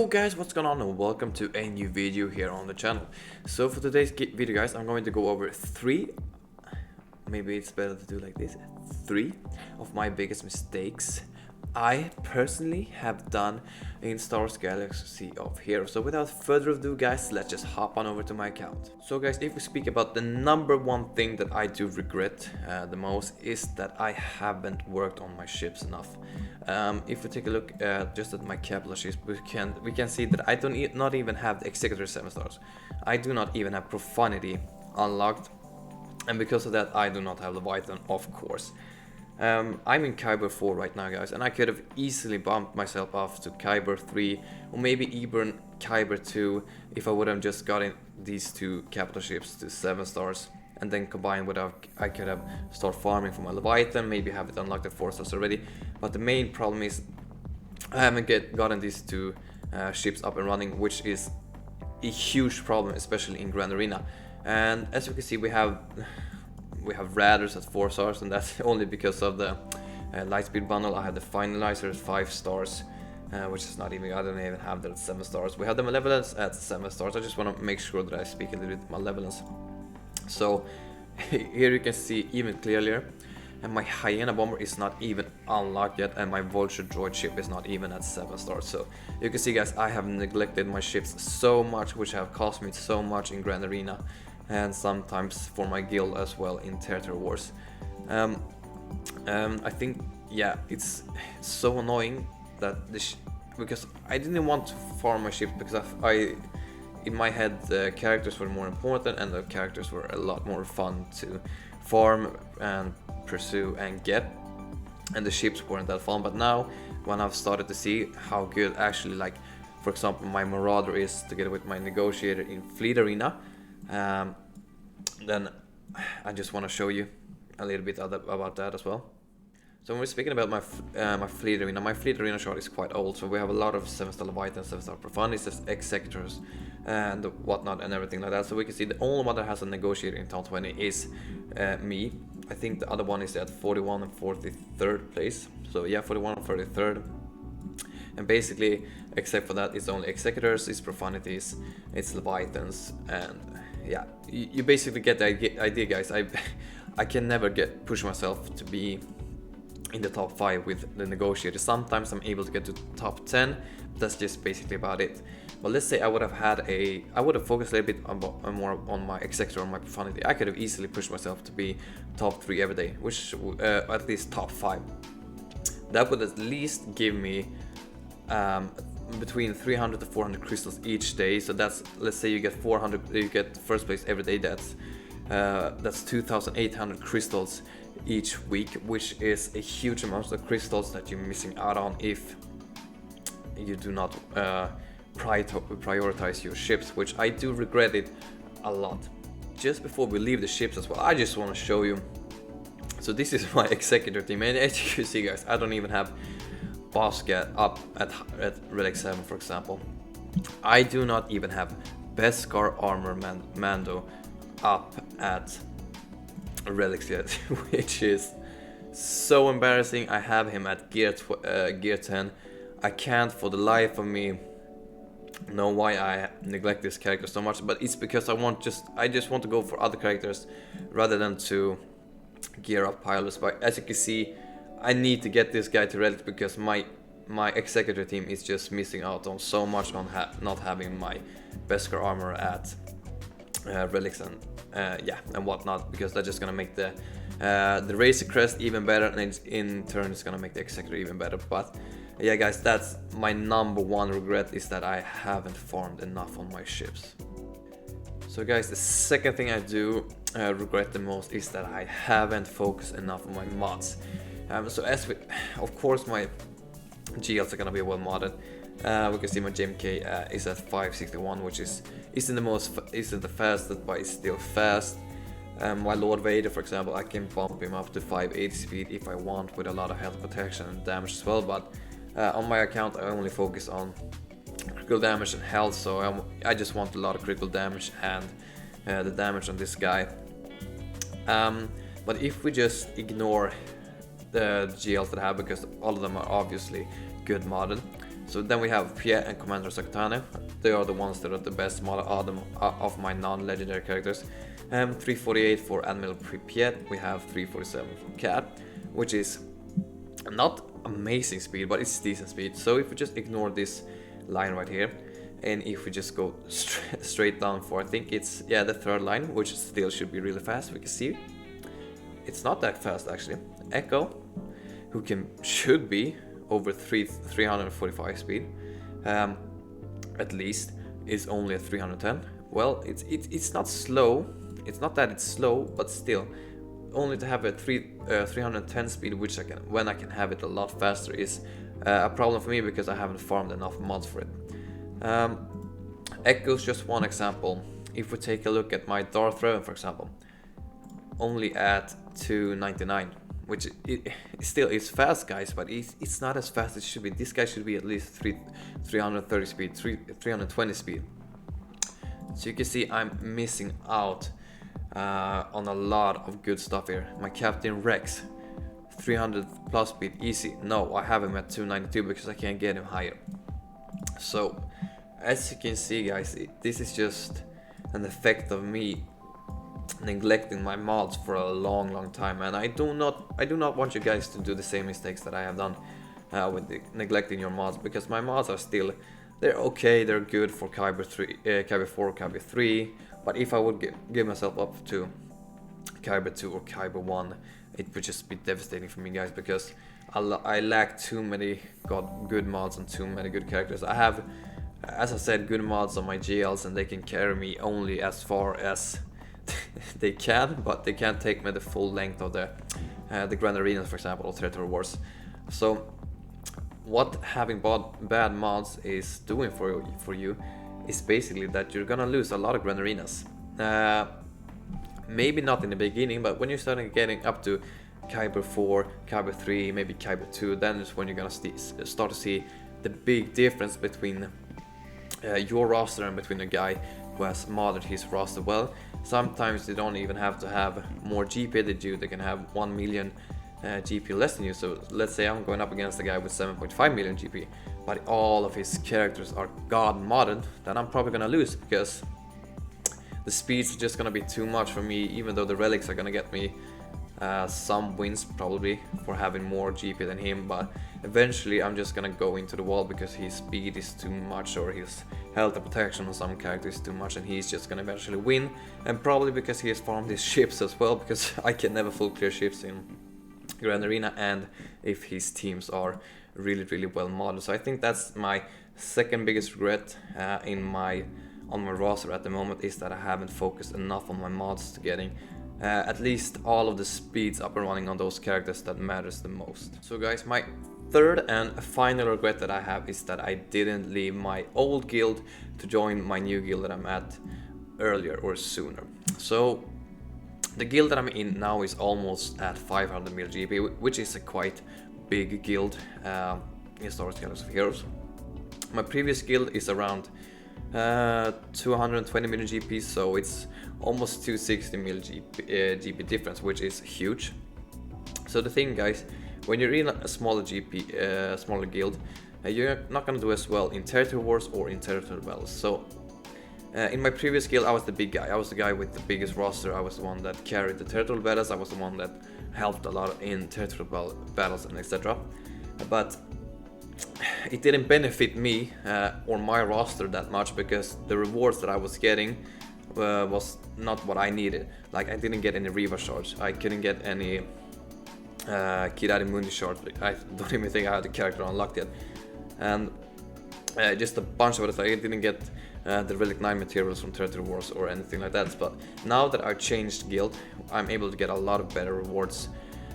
Yo guys, what's going on and welcome to a new video here on the channel. So for today's video guys, I'm going to go over maybe it's better to do like this, 3 of my biggest mistakes I personally have done in Star Wars Galaxy of Heroes. So without further ado guys, let's just hop on over to my account. So guys, if we speak about the number one thing that I do regret the most is that I haven't worked on my ships enough. If we take a look just at my capital ships, we can see that I not even have the Executor 7 stars. I do not even have Profanity unlocked, and because of that I do not have Leviathan, of course. I'm in Kyber 4 right now guys, and I could have easily bumped myself off to Kyber 3 or maybe even Kyber 2 if I would have just gotten these two capital ships to 7 stars, and then combined with I could have started farming for my Leviathan, maybe have it unlocked at 4 stars already. But the main problem is I haven't gotten these two ships up and running, which is a huge problem, especially in Grand Arena. And as you can see, we have Raiders at 4 stars, and that's only because of the Lightspeed bundle. I have the Finalizer at 5 stars, which is not even, I don't even have that at 7 stars. We have the Malevolence at 7 stars. I just want to make sure that I speak a little bit Malevolence. So here you can see even clearer, and my Hyena Bomber is not even unlocked yet, and my Vulture Droid ship is not even at 7 stars. So you can see guys, I have neglected my ships so much, which have cost me so much in Grand Arena, and sometimes for my guild as well in Territory Wars. I think, yeah, it's so annoying that because I didn't want to farm my ships, because in my head the characters were more important and the characters were a lot more fun to farm and pursue and get, and the ships weren't that fun. But now when I've started to see how good actually, like for example my Marauder is together with my Negotiator in Fleet Arena, then I just want to show you a little bit about that as well. So when we're speaking about my Fleet Arena chart is quite old, so we have a lot of 7-star Leviathan, 7-star Profanities, Executors and whatnot and everything like that. So we can see the only one that has a Negotiator in top 20 is me. I think the other one is at 41 and 43rd place. So yeah, 41 and 43rd. And basically, except for that, it's only Executors, it's Profanities, it's Leviathans, and yeah, you basically get the idea guys. I can never push myself to be in the top 5 with the Negotiator. Sometimes I'm able to get to top 10, but that's just basically about it. But let's say I would have focused a little bit more on my Executor or my Profanity. I could have easily pushed myself to be top 3 every day, which at least top 5. That would at least give me between 300 to 400 crystals each day. So that's, let's say you get 400, you get first place every day. That's 2,800 crystals each week, which is a huge amount of crystals that you're missing out on if you do not prioritize your ships, which I do regret it a lot. Just before we leave the ships as well, I just want to show you. So this is my Executor team, and as you can see guys, I don't even have Boscat up at Relic 7 for example. I do not even have Beskar Armor Mando up at Relics yet, which is so embarrassing. I have him at gear 10. I can't for the life of me know why I neglect this character so much, but it's because I just want to go for other characters rather than to gear up pilots. But as you can see, I need to get this guy to Relics because my Executor team is just missing out on so much on not having my Beskar armor at Relics and whatnot, because that's just gonna make the Razor Crest even better, and in turn it's gonna make the Executor even better. But yeah guys, that's my number one regret, is that I haven't farmed enough on my ships. So guys, the second thing I do regret the most is that I haven't focused enough on my mods. So of course my GLs are gonna be well modded. We can see my JMK is at 561, which isn't the fastest, but it's still fast. My Lord Vader, for example, I can bump him up to 580 speed if I want, with a lot of health protection and damage as well. But on my account, I only focus on critical damage and health, so I just want a lot of critical damage and the damage on this guy. But if we just ignore the GLs that I have, because all of them are obviously good modded, So then we have Pierre and Commander Saktane. They are the ones that are the best model of my non-legendary characters. 348 for Admiral Pripyat, we have 347 for Cat, which is not amazing speed, but it's decent speed. So if we just ignore this line right here, and if we just go straight down for, I think it's, yeah, the third line, which still should be really fast, we can see it's not that fast actually. Echo, who should be over 345 speed, at least, is only at 310. Well, it's not slow. It's not that it's slow, but still, only to have a 310 speed, which when I can have it a lot faster, is a problem for me because I haven't farmed enough mods for it. Echo's just one example. If we take a look at my Darth, for example, only at 299, which it still is fast, guys, but it's not as fast as it should be. This guy should be at least 330 speed, 320 speed. So you can see I'm missing out on a lot of good stuff here. My Captain Rex, 300 plus speed, easy. No, I have him at 292 because I can't get him higher. So as you can see, guys, this is just an effect of me neglecting my mods for a long time, and I do not want you guys to do the same mistakes that I have done with neglecting your mods, because my mods are still, they're okay, they're good for Kyber 4, Kyber 3, but if I would give myself up to Kyber 2 or Kyber 1, it would just be devastating for me, guys, because I lack too many good mods and too many good characters. I have, as I said, good mods on my GLs, and they can carry me only as far as they can, but they can't take me the full length of the Grand Arenas, for example, or Territory Wars. So what having bad mods is doing for you is basically that you're gonna lose a lot of Grand Arenas. Maybe not in the beginning, but when you're starting getting up to Kyber 4, Kyber 3, maybe Kyber 2, then is when you're gonna start to see the big difference between your roster and between a guy who has modded his roster well. Sometimes they don't even have to have more GP than you, they can have 1 million GP less than you. So let's say I'm going up against a guy with 7.5 million GP, but all of his characters are god modded, then I'm probably gonna lose, because the speeds are just gonna be too much for me, even though the relics are gonna get me some wins probably for having more GP than him, but eventually I'm just gonna go into the wall because his speed is too much, or his health and protection on some characters is too much, and he's just gonna eventually win. And probably because he has farmed his ships as well, because I can never full clear ships in Grand Arena, and if his teams are really well modded. So I think that's my second biggest regret on my roster at the moment, is that I haven't focused enough on my mods to getting at least all of the speeds up and running on those characters that matters the most. So guys, my third and final regret that I have is that I didn't leave my old guild to join my new guild that I'm at earlier or sooner. So the guild that I'm in now is almost at 500 mil GP, which is a quite big guild in Star Wars Galaxy of Heroes. My previous guild is around 220 million GP, so it's almost 260 mil GP difference, which is huge. So the thing, guys, when you're in a smaller GP, smaller guild, you're not gonna do as well in Territory Wars or in Territory Battles. So in my previous guild, I was the big guy. I was the guy with the biggest roster. I was the one that carried the Territory Battles. I was the one that helped a lot in Territory Battles and etc. But it didn't benefit me or my roster that much, because the rewards that I was getting was not what I needed. Like, I didn't get any Riva shards, I couldn't get any Kirari Mundi shards. I don't even think I had the character unlocked yet, and just a bunch of other things. I didn't get the Relic 9 materials from Territory Wars or anything like that. But now that I changed guild, I'm able to get a lot of better rewards,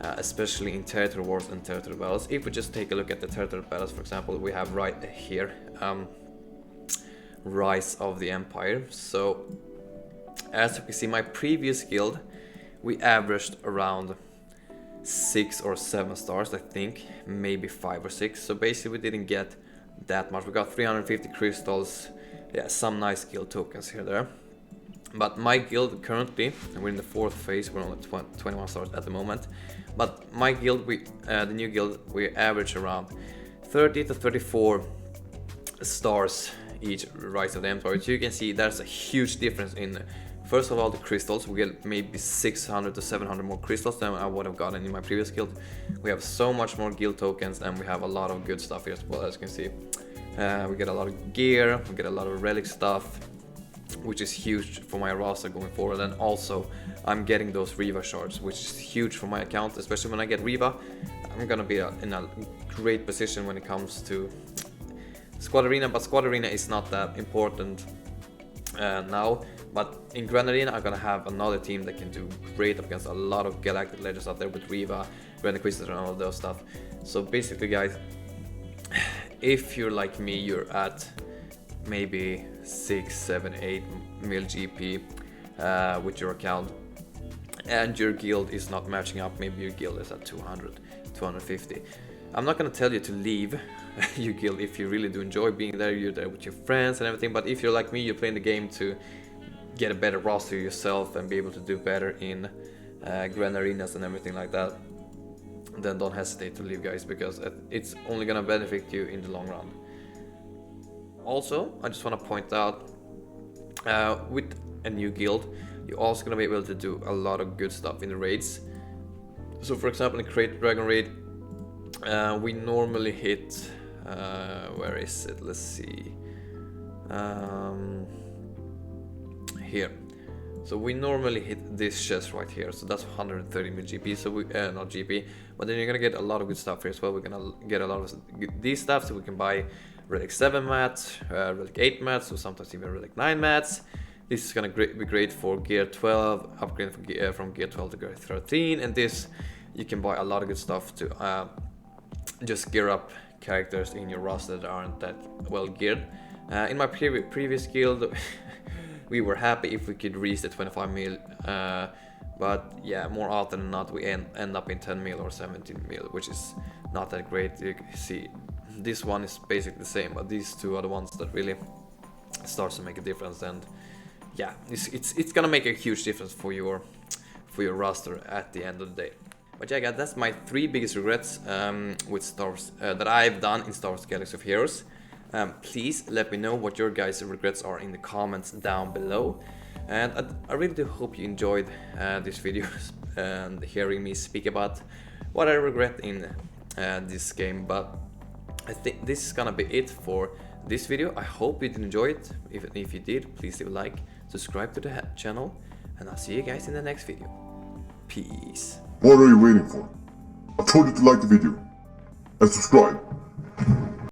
especially in Territory Wars and Territory Battles. If we just take a look at the Territory Battles, for example, we have right here Rise of the Empire. So as you can see, my previous guild, we averaged around 6 or 7 stars, I think, maybe 5 or 6. So basically we didn't get that much. We got 350 crystals, yeah, some nice guild tokens here there. But my guild currently, we're in the 4th phase, we're only 21 stars at the moment. But my guild, the new guild, we average around 30 to 34 stars each Rise of the Empire. So you can see there's a huge difference in, first of all, the crystals. We get maybe 600 to 700 more crystals than I would have gotten in my previous guild. We have so much more guild tokens, and we have a lot of good stuff here as well, as you can see. We get a lot of gear, we get a lot of relic stuff, which is huge for my roster going forward. And also I'm getting those Riva shards, which is huge for my account. Especially when I get Riva, I'm gonna be in a great position when it comes to Squad Arena. But Squad Arena is not that important now. But in Grand Arena, I'm gonna have another team that can do great against a lot of Galactic Legends out there with Riva, Ren Inquisitor and all those stuff. So basically, guys, if you're like me, you're at maybe 6, 7, 8 mil GP with your account, and your guild is not matching up. Maybe your guild is at 200, 250. I'm not gonna tell you to leave your guild if you really do enjoy being there. You're there with your friends and everything. But if you're like me, you're playing the game to get a better roster yourself and be able to do better in Grand Arenas and everything like that, then don't hesitate to leave, guys, because it's only gonna benefit you in the long run. Also, I just want to point out, with a new guild, you're also gonna be able to do a lot of good stuff in the raids. So for example, in Create Dragon Raid, we normally hit, where is it? Let's see, here. So we normally hit this chest right here, so that's 130 mil GP. So we not GP, but then you're gonna get a lot of good stuff here as well. We're gonna get a lot of these stuff, so we can buy Relic 7 mats, Relic 8 mats, or sometimes even Relic 9 mats. This is gonna be great for Gear 12, upgrade from Gear 12 to Gear 13, and this you can buy a lot of good stuff to just gear up characters in your roster that aren't that well geared. In my previous guild, we were happy if we could reach the 25 mil, but yeah, more often than not we end up in 10 mil or 17 mil, which is not that great. You can see this one is basically the same, but these two are the ones that really starts to make a difference. And yeah, it's gonna make a huge difference for your roster at the end of the day. But yeah, guys, that's my 3 biggest regrets with Star Wars that I've done in Star Wars Galaxy of Heroes. Please let me know what your guys' regrets are in the comments down below. And I really do hope you enjoyed this video and hearing me speak about what I regret in this game. But I think this is gonna be it for this video. I hope you did enjoy it. If you did, please leave a like, subscribe to the channel, and I'll see you guys in the next video. Peace. What are you waiting for? I told you to like the video and subscribe.